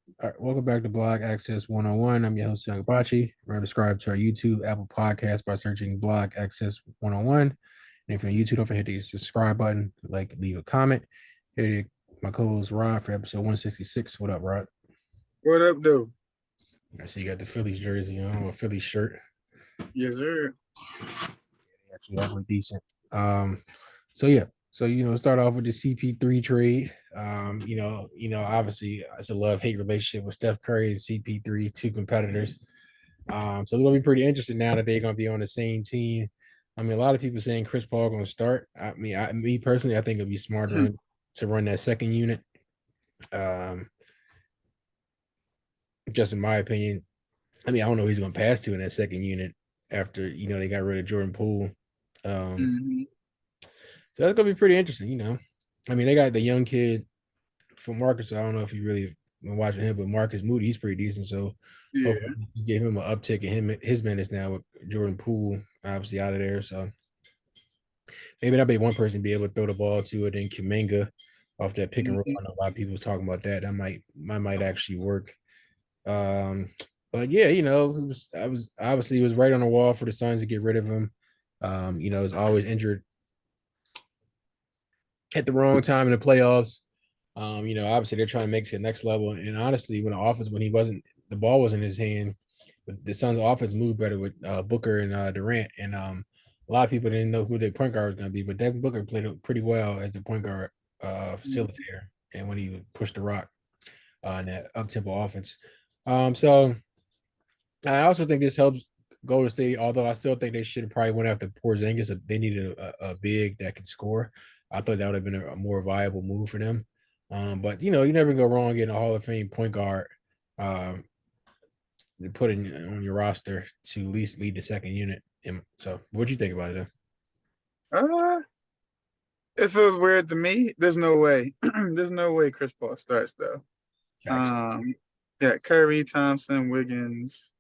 All right, welcome back to Blog Access 101. I'm your host, Young Apache. Remember to subscribe to our YouTube, Apple Podcast by searching Blog Access 101. And if you're on YouTube, don't forget to hit the subscribe button, leave a comment. Here to my co-host Rod for episode 166. What up, Rod? What up, though? I see you got the Phillies jersey on, or Phillies shirt. Yes, sir. Actually, that was decent. So yeah, start off with the CP3 trade. Obviously it's a love-hate relationship with Steph Curry and CP3, two competitors. So they're gonna be pretty interesting now that they're gonna be on the same team. I mean, a lot of people saying Chris Paul gonna start. Me personally, I think it'll be smarter to run that second unit. Um, just in my opinion. I mean, I don't know who he's gonna pass to in that second unit after they got rid of Jordan Poole. Um, Mm-hmm. so that's gonna be pretty interesting. I mean, they got the young kid from Marcus. So I don't know if you really been watching him, but Marcus Moody, he's pretty decent. So hopefully Yeah. you give him an uptick in his minutes now with Jordan Poole obviously out of there. So maybe that'll be one person be able to throw the ball to it. And Kuminga off that pick and roll. Mm-hmm. I know a lot of people was talking about that. That might actually work. Um, but yeah, I was obviously it was right on the wall for the Suns to get rid of him. He's always injured at the wrong time in the playoffs. Obviously they're trying to make it to the next level. And honestly, the ball wasn't in his hand, but the Suns' offense moved better with Booker and Durant. And a lot of people didn't know who their point guard was going to be, but Devin Booker played pretty well as the point guard facilitator, and when he would push the rock in that up tempo offense. So I also think this helps Golden State, although I still think they should have probably went after Porzingis. They needed a big that could score. I thought that would have been a more viable move for them. But you never go wrong getting a Hall of Fame point guard um, to put on your roster to at least lead the second unit. And so, what do you think about it? Uh, it feels weird to me. There's no way. There's no way Chris Paul starts though. Facts. Um, yeah, Curry, Thompson, Wiggins.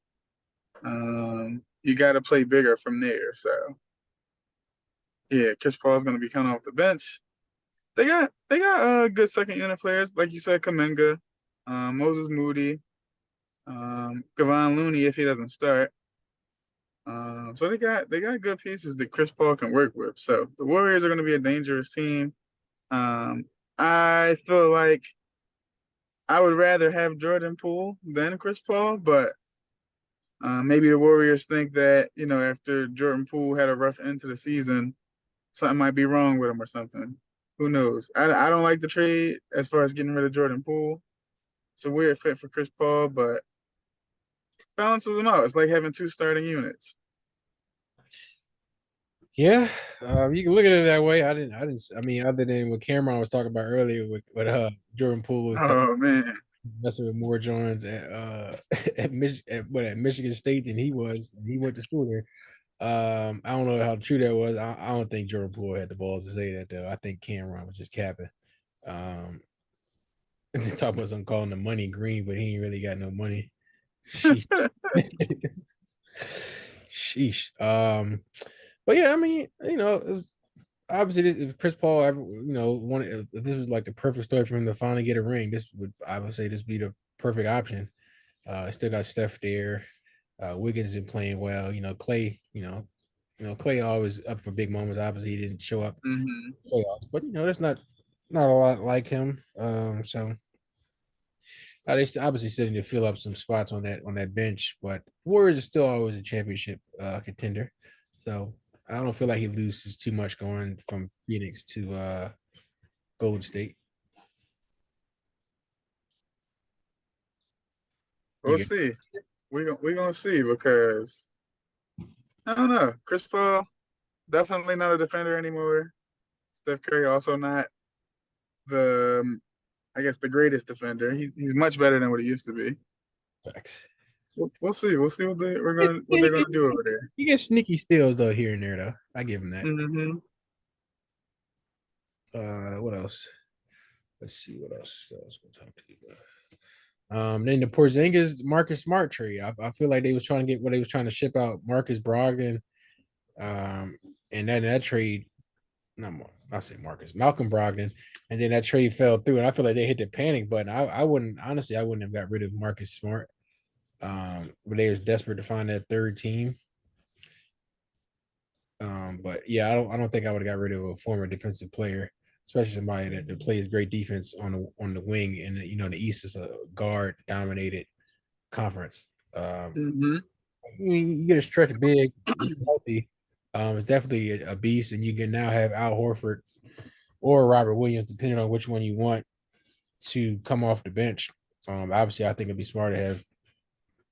You got to play bigger from there. So yeah, Chris Paul's gonna be coming off the bench. They got good second unit players like you said, Kuminga, Moses Moody, Kevon Looney if he doesn't start. So they got good pieces that Chris Paul can work with. So the Warriors are going to be a dangerous team. Um, I feel like I would rather have Jordan Poole than Chris Paul, but maybe the Warriors think that after Jordan Poole had a rough end to the season, something might be wrong with him or something. Who knows? I don't like the trade as far as getting rid of Jordan Poole. It's a weird fit for Chris Paul, but balances them out. It's like having two starting units. Yeah, you can look at it that way. I didn't. I mean, other than what Cameron was talking about earlier with Jordan Poole was Oh man. messing with more Jones at at Michigan State than he was. He went to school there. I don't know how true that was. I don't think Jordan Poole had the balls to say that though. I think Cameron was just capping. Um, to talk about some calling the money green, but he ain't really got no money. Sheesh. Sheesh. But yeah, I mean, it was obviously if Chris Paul ever, wanted if this was like the perfect story for him to finally get a ring, this would I would say this be the perfect option. Still got Steph there. Wiggins been playing well. Clay. Clay always up for big moments. Obviously, he didn't show up Hmm. playoffs, but that's not a lot like him. So they obviously still need to fill up some spots on that bench, but Warriors are still always a championship contender. So I don't feel like he loses too much going from Phoenix to Golden State. We'll You get see. We gonna see because I don't know. Chris Paul definitely not a defender anymore. Steph Curry also not the I guess the greatest defender. He's much better than what he used to be. facts. We'll see. We'll see what Yeah, they're gonna do over there. he gets sneaky steals though here and there though. I give him that. Hmm. What else? Let's see what else I was gonna talk to you about. Then the Porzingis Marcus Smart trade. I feel like they was trying to get what they was trying to ship out Marcus Brogdon. And then that trade not more. I'll say Marcus, Malcolm Brogdon, and then that trade fell through, and I feel like they hit the panic button. I wouldn't honestly, I wouldn't have got rid of Marcus Smart, but they was desperate to find that third team. But yeah, I don't think I would have got rid of a former defensive player, especially somebody that plays great defense on the wing. And you know, the East is a guard dominated conference. Mm-hmm. You get a stretch big, healthy. It's definitely a beast, and you can now have Al Horford or Robert Williams, depending on which one you want to come off the bench. Obviously, I think it'd be smart to have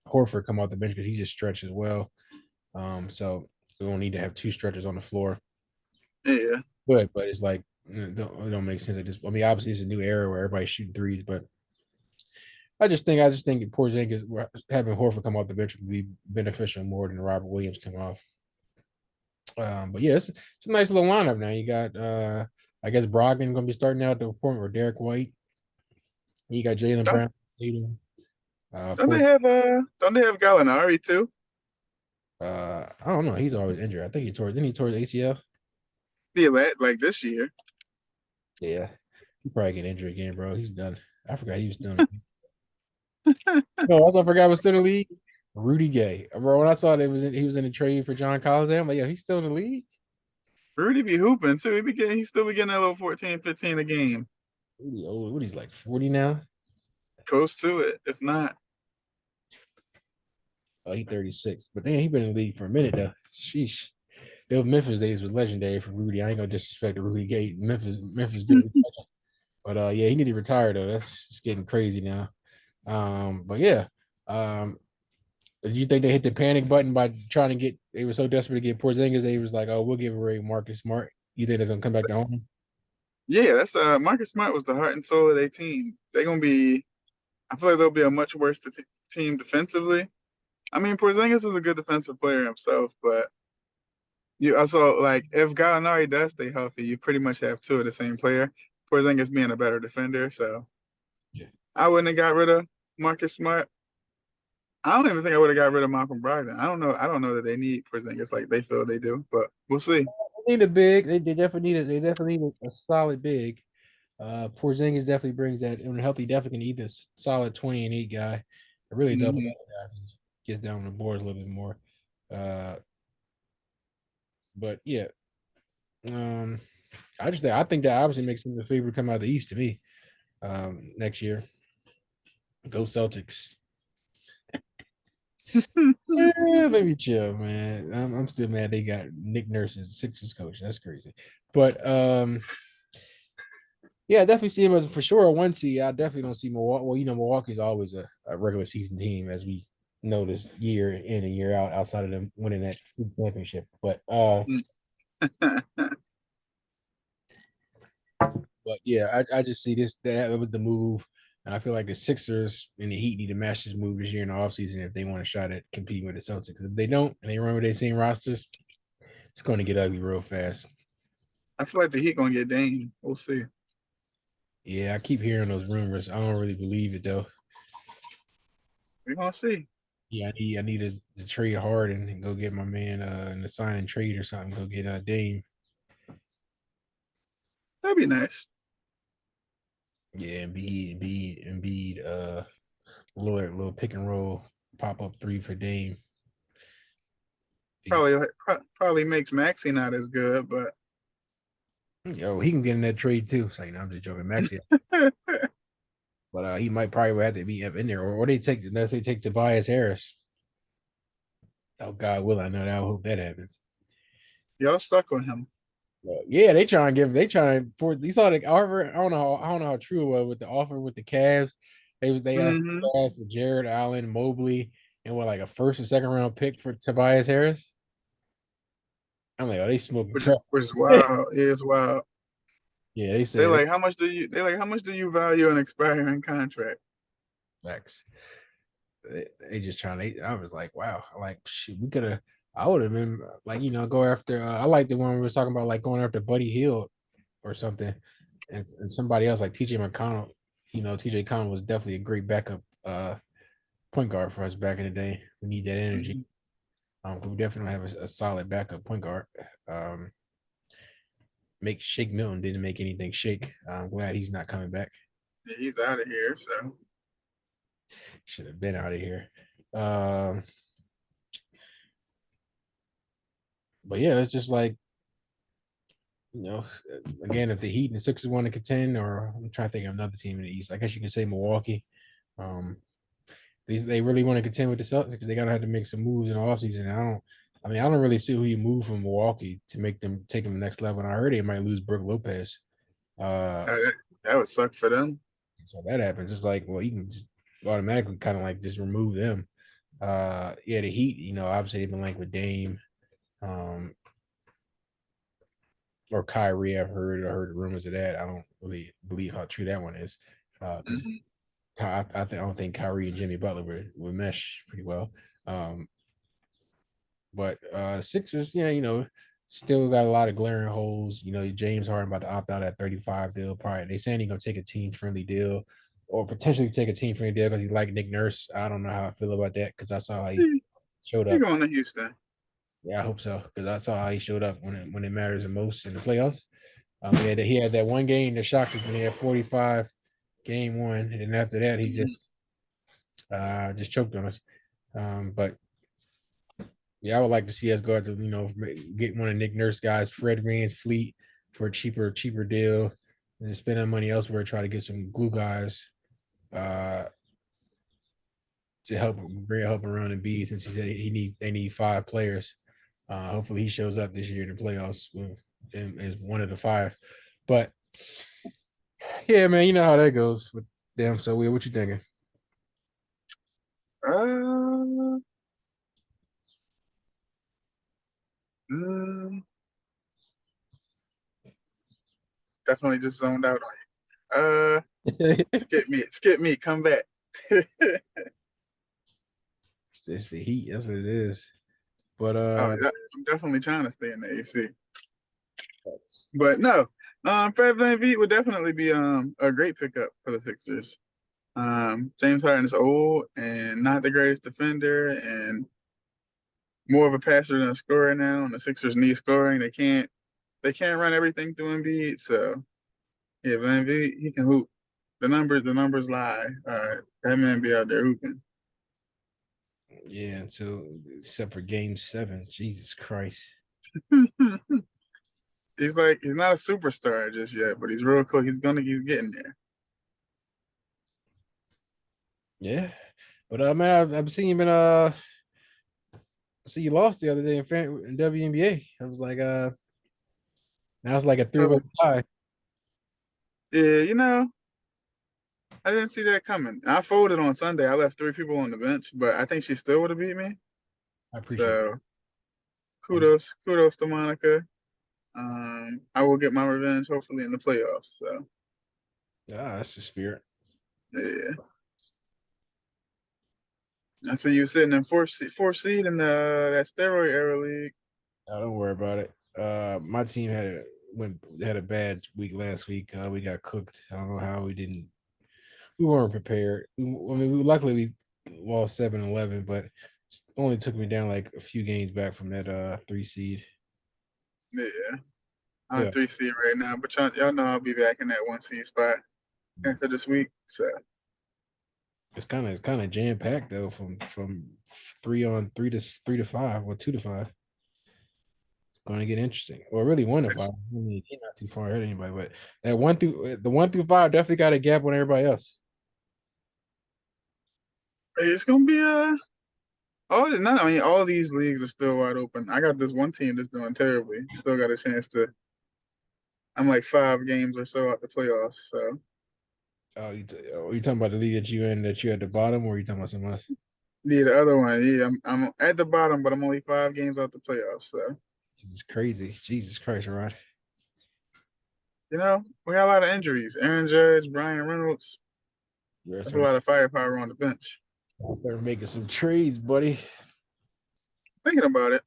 Horford come off the bench because he just stretched as well. So we don't need to have two stretchers on the floor. Yeah. But it's like it don't make sense. I mean, obviously it's a new era where everybody's shooting threes, but I just think Porzingis having Horford come off the bench would be beneficial more than Robert Williams come off. But yeah, it's a nice little lineup now. You got I guess Brogdon gonna be starting out at the point where Derek White. You got Jalen Don't Brown, Tatum, don't they have Gallinari too? I don't know. He's always injured. I think he tore his ACL. Yeah, like this year. Yeah, he probably get injured again, bro. He's done. I forgot he was still. No, also I forgot was still in the league. Rudy Gay, bro. When I saw that he was in the trade for John Collins, I'm like, yeah, he's still in the league. Rudy be hooping too. He still be getting that little 14, 15 a game. Rudy old. What he's like 40 now? Close to it, if not. Oh, he's 36. But then he been in the league for a minute though. Sheesh. Those Memphis days was legendary for Rudy. I ain't gonna disrespect the Rudy Gay. Memphis been but yeah, he need to retire though. That's just getting crazy now. But yeah. Do you think they hit the panic button by trying to get? They were so desperate to get Porzingis. They was like, "Oh, we'll give away Marcus Smart." You think it's gonna come back to home? Yeah, that's Marcus Smart was the heart and soul of their team. They're gonna be. I feel like they'll be a much worse team defensively. I mean, Porzingis is a good defensive player himself, but you also like if Gallinari does stay healthy, you pretty much have two of the same player. Porzingis being a better defender, so Yeah. I wouldn't have got rid of Marcus Smart. I don't even think I would have got rid of Malcolm Brogdon. I don't know. I don't know that they need Porzingis like they feel they do, but we'll see. They need a big. They definitely need it. They definitely need a solid big. Porzingis definitely brings that. And healthy, definitely can eat this solid 20-8 guy. A really double Hmm. guy who gets down on the boards a little bit more. Uh, but yeah, um, I think that obviously makes them the favorite to come out of the East to me. Next year, go Celtics. Let me chill, man. I'm still mad they got Nick Nurse as Sixers coach. That's crazy. But yeah, I definitely see him as for sure a 1 seed. I definitely don't see Milwaukee. Well, you know, Milwaukee's always a regular season team, as we know this year in and year out, outside of them winning that championship. But yeah, I just see this that was the move. And I feel like the Sixers and the Heat need to match this move this year in the offseason if they want a shot at competing with the Celtics. If they don't and they run with their same rosters, it's going to get ugly real fast. I feel like the Heat gonna get Dame. We'll see. Yeah, I keep hearing those rumors. I don't really believe it though. We're gonna see. Yeah, I need to trade hard and go get my man in the sign and trade or something. Go get Dame. That'd be nice. Yeah, Embiid, little pick and roll, pop up three for Dame. Probably makes Maxi not as good, but Yo, he can get in that trade too. So I'm just joking, Maxi. But he might probably have to be up in there, or they take unless they take Tobias Harris. Oh God, will I know that? I hope that happens. y'all stuck on him. Yeah, they trying for you saw the offer. I don't know how true it was with the offer with the Cavs. They asked Hmm. for Jared Allen, Mobley, and what like a first or second round pick for Tobias Harris. I'm like, oh, they smoking Which crap. which is wild. It is wild. Yeah, they They said like how much do you? They like how much do you value an expiring contract? Max. They just trying to. I was like, wow, like shit, we could have. I would have been like, go after. I like the one we was talking about, like going after Buddy Hield or something, and somebody else like TJ McConnell. TJ McConnell was definitely a great backup point guard for us back in the day. We need that energy. Mhm. We definitely have a solid backup point guard. make Shake Milton didn't make anything shake. I'm glad he's not coming back. Yeah, he's out of here. So Should have been out of here. Um, but yeah, it's just like, you know, again, if the Heat and the Sixers want to contend, or I'm trying to think of another team in the East. I guess you can say Milwaukee. Um, they really want to contend with the Celtics because they're gonna have to make some moves in the offseason. I don't really see who you move from Milwaukee to make them take them to the next level. And I heard they might lose Brook Lopez. Uh, that would suck for them. so that happens. It's like, well, you can just automatically kind of like just remove them. Yeah, the Heat, obviously they've been linked with Dame, um, or Kyrie. I've heard rumors of that. I don't really believe how true that one is, because Mhm. I don't think Kyrie and Jimmy Butler would mesh pretty well. Um, but the Sixers, yeah, still got a lot of glaring holes. James Harden about to opt out at 35 deal. Probably they saying he's gonna take a team friendly deal, or potentially take a team friendly deal because he like Nick Nurse. I don't know how I feel about that because I saw how he He, showed he up. going to Houston. Yeah, I hope so because I saw how he showed up when it matters the most in the playoffs. He had that one game that shocked us when he had 45 game one, and then after that he Mhm. just choked on us. But yeah, I would like to see us go out to get one of Nick Nurse guys, Fred VanVleet, for a cheaper deal, and spend that money elsewhere. Try to get some glue guys uh, to help around and be since he said they need 5 players. Hopefully he shows up this year in the playoffs as one of the 5. But yeah, man, you know how that goes with them. So, Will, what you thinking? Uh, mm, definitely just zoned out on you. Skip me, come back. It's the Heat. That's what it is. But Oh, yeah, I'm definitely trying to stay in the AC. But no, Fred VanVleet would definitely be a great pickup for the Sixers. James Harden is old and not the greatest defender, and more of a passer than a scorer now. And the Sixers need scoring. They can't run everything through Embiid. So yeah, VanVleet, he can hoop. The numbers lie. That man be out there hooping. yeah, until except for Game 7, Jesus Christ. He's not a superstar just yet, but he's real close. He's getting there. Yeah, but man, I've seen him in I see you lost the other day in WNBA. I was like, now it's like a So 3-way tie. yeah, I didn't see that coming. I folded on Sunday. I left 3 people on the bench, but I think she still would have beat me. I appreciate So it. kudos to Monica. I will get my revenge hopefully in the playoffs. So That's the spirit. yeah, I see you sitting in fourth seed in the that steroid era league. Don't worry about it. My team had a bad week last week. We got cooked. I don't know how we weren't prepared. Luckily we lost 7-11, but only took me down like a few games back from that 3 seed. Yeah, I'm Yeah, 3 seed right now, but y'all know I'll be back in that 1 seed spot after this week. So it's kind of jam packed though from 3 to 5 or 2 to 5. It's going to get interesting. Or really 1 to 5. I mean, he's not too far ahead of anybody, but that 1 through 5 definitely got a gap on everybody else. it's gonna be all these leagues are still wide open. I got this one team that's doing terribly. Still got a chance to. I'm like 5 games or so out the playoffs. So You talking about the league that you at the bottom, or are you talking about something else? yeah, the other one, yeah, I'm at the bottom, but I'm only 5 games out the playoffs. So This is crazy. Jesus Christ, Rod. we got a lot of injuries. Aaron Judge, Brian Reynolds. We're That's a starting, lot of firepower on the bench. start making some trades, buddy. Thinking about it,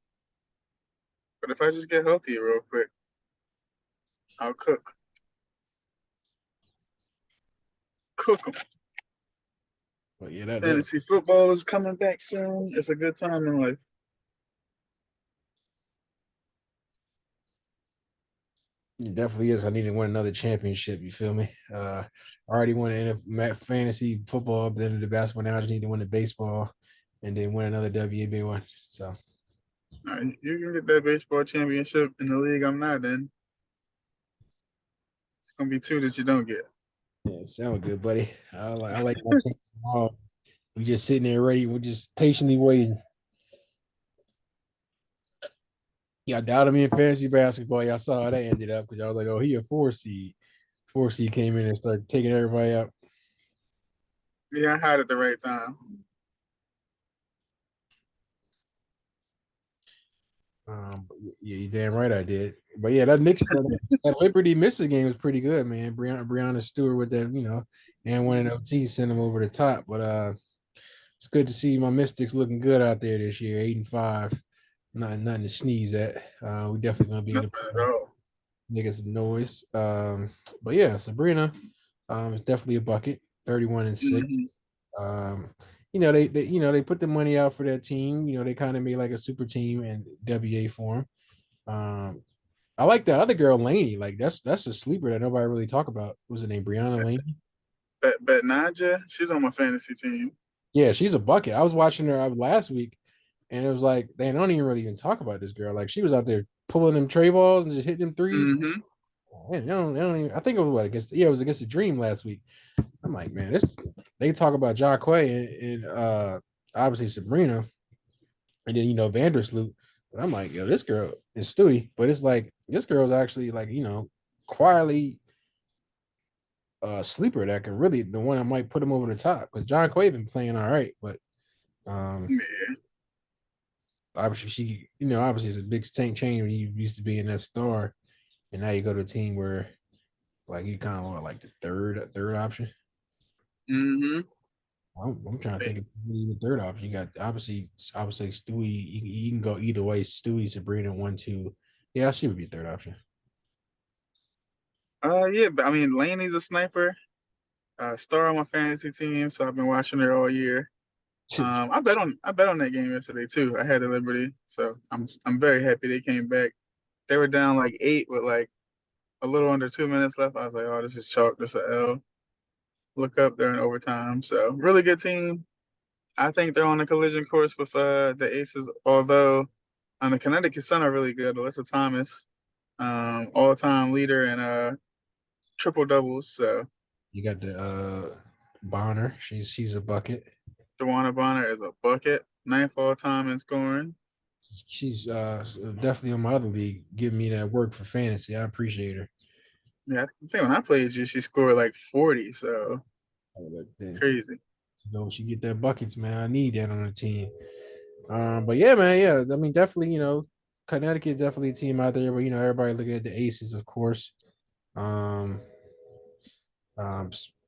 but if I just get healthy real quick, I'll cook. Cook 'em. But yeah, that Fantasy football is coming back soon. It's a good time in life. It definitely is. I need to win another championship. You feel me? I already won the fantasy football, but then the basketball. Now I just need to win the baseball, and then win another WNBA one. So All right, you can get that baseball championship in the league I'm not in. It's gonna be two that you don't get. yeah, sound good, buddy. I like my team. We just sitting there ready. We're just patiently waiting. Y'all doubted me in fantasy basketball. Y'all saw how that ended up because I was like, oh, he a 4 seed. 4 seed came in and started taking everybody out. Yeah, I had it the right time. Yeah, you damn right I did. But yeah, that Liberty Mystic game was pretty good, man. Brianna Stewart with that, and one of OT sent them over the top. But it's good to see my Mystics looking good out there this year, 8-5. Nothing to sneeze at. We definitely gonna be in the Nothing at all. making some noise. But yeah, Sabrina, is definitely a bucket, 31-6. Mm-hmm. Um, they put the money out for that team. They kind of made like a super team in WA form. Um, I like the other girl, Laney. Like that's a sleeper that nobody really talk about. What was her name? Brianna Laney. Bet Naja, she's on my fantasy team. Yeah, she's a bucket. I was watching her last week, and it was like they don't even really even talk about this girl. Like she was out there pulling them tray balls and just hitting them threes. Mm-hmm. Man, they don't even, I think it was it was against the Dream last week. I'm like, man, they talk about Jacque and obviously Sabrina, and then Vandersloot. But I'm like, yo, this girl is Stewie. But it's like this girl's actually like, quietly sleeper that can really the one that might put him over the top. Because John Quay been playing all right, but um Yeah. obviously obviously it's a big tank change when you used to be in that star, and now you go to a team where like you kind of want like the third option. Mm-hmm. I'm trying to think of really the third option. You got obviously I would say Stewie. You can go either way. Stewie, Sabrina, 1-2. Yeah, she would be a third option. Yeah, but I mean Laney's a sniper. Star on my fantasy team, so I've been watching her all year. I bet on that game yesterday too. I had the Liberty, so I'm very happy they came back. They were down like 8 with like a little under 2 minutes left. I was like, oh, this is chalk. This is a L. Look up, they're in overtime. So really good team. I think they're on a collision course with the Aces, although on the Connecticut Sun are really good. Alyssa Thomas, all-time leader in triple doubles. So You got the Bonner. She's a bucket. Joanna Bonner is a bucket, ninth all-time in scoring. She's definitely on my other league, giving me that work for fantasy. I appreciate her. Yeah, I think when I played you, she scored like 40. So Then crazy. she get that buckets, man. I need that on the team. But yeah, man, yeah. I mean, definitely, Connecticut is definitely a team out there, but everybody looking at the Aces, of course. Um,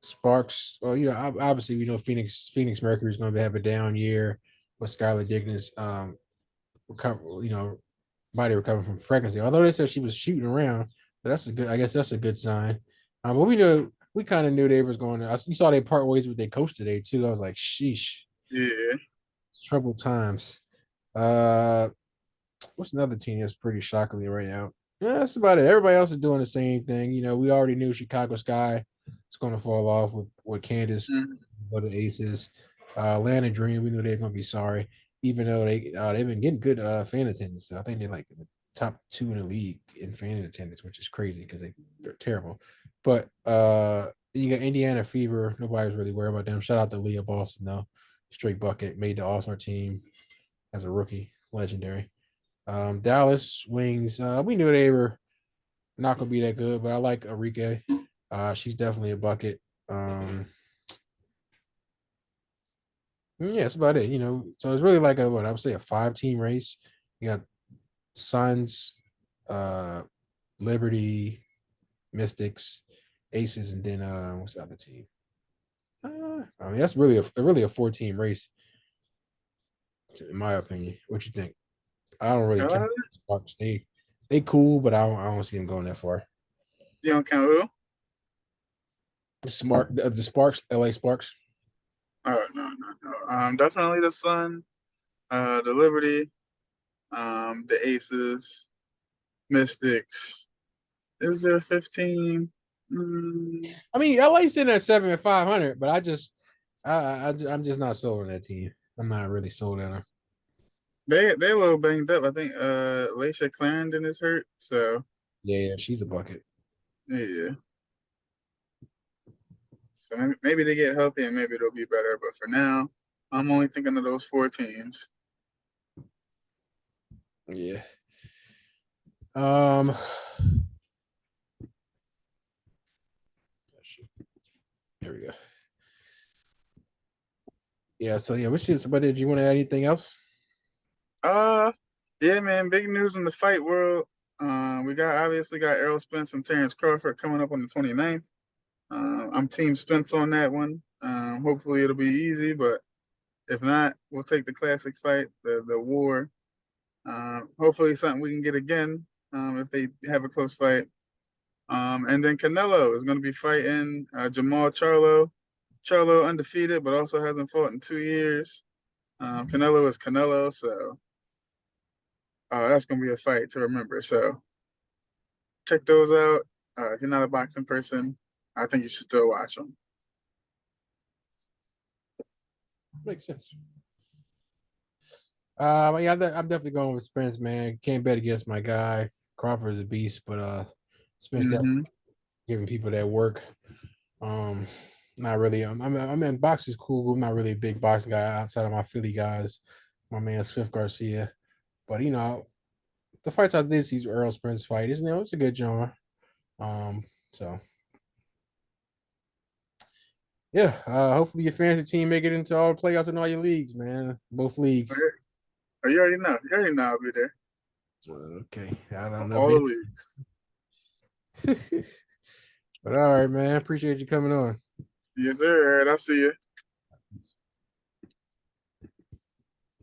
Sparks. Well, obviously we know Phoenix Mercury is going to have a down year with Skylar Digness. Recover, body recovering from pregnancy. Although they said she was shooting around, but that's a good. I guess that's a good sign. But we kind of knew they was going to. You saw they part ways with their coach today too. I was like, sheesh, Yeah. it's troubled times. Uh, what's another team that's pretty shockingly right now? Yeah, that's about it. Everybody else is doing the same thing. We already knew Chicago Sky is going to fall off with Candace, Mhm. but the Aces. Atlanta Dream, we knew they were going to be sorry, even though they've been getting good fan attendance. I think they're like the top 2 in the league in fan attendance, which is crazy because they're terrible. But you got Indiana Fever. Nobody was really worried about them. Shout out to Leah Boston though, straight bucket, made the All Star team as a rookie, legendary. Dallas Wings, we knew they were not gonna be that good, but I like Arike. She's definitely a bucket. Yeah, that's about it. So it's really like what I would say a 5-team race. You got Suns, uh, Liberty, Mystics, Aces, and then what's the other team? I mean that's really a 4-team race, in my opinion. What you think? I don't really count Uh, Sparks. They cool, but I don't see them going that far. you don't count who? The Sparks, LA Sparks. Oh no. Definitely the Sun, the Liberty, the Aces, Mystics. Is there 15? Mm, I mean, LA's sitting at 7-500, but I'm just not sold on that team. I'm not really sold on them. they're a little banged up. I think Laisha Clarendon is hurt, so Yeah, she's a bucket. yeah. So maybe they get healthy and maybe they'll be better. But for now, I'm only thinking of those four teams. Yeah. Um. There we go. Yeah. So yeah, we see somebody. Did you want to add anything else? Uh, yeah, man. Big news in the fight world. We obviously got Errol Spence and Terrence Crawford coming up on the 29th. I'm Team Spence on that one. Hopefully it'll be easy, but if not, we'll take the classic fight, the war. Hopefully something we can get again if they have a close fight. And then Canelo is going to be fighting Jamal Charlo. Charlo undefeated, but also hasn't fought in 2 years. Canelo is Canelo, so that's going to be a fight to remember. So check those out. If you're not a boxing person, I think you should still watch them. Makes sense. Yeah, I'm definitely going with Spence, man. Can't bet against my guy. Crawford's a beast, but Spence definitely Mm-hmm. giving people that work. Um, not really. I mean, boxing's cool. I'm not really a big boxing guy outside of my Philly guys. My man Swift Garcia, but the fights I did see Earl Spence fight, isn't it? It's a good genre. So yeah, hopefully your fantasy team make it into all the playoffs in all your leagues, man. Both leagues. Oh, you already know. You already know I'll be there. Okay, I don't know. All the leagues. But all right, man. Appreciate you coming on. Yes, sir. All right, I'll see you.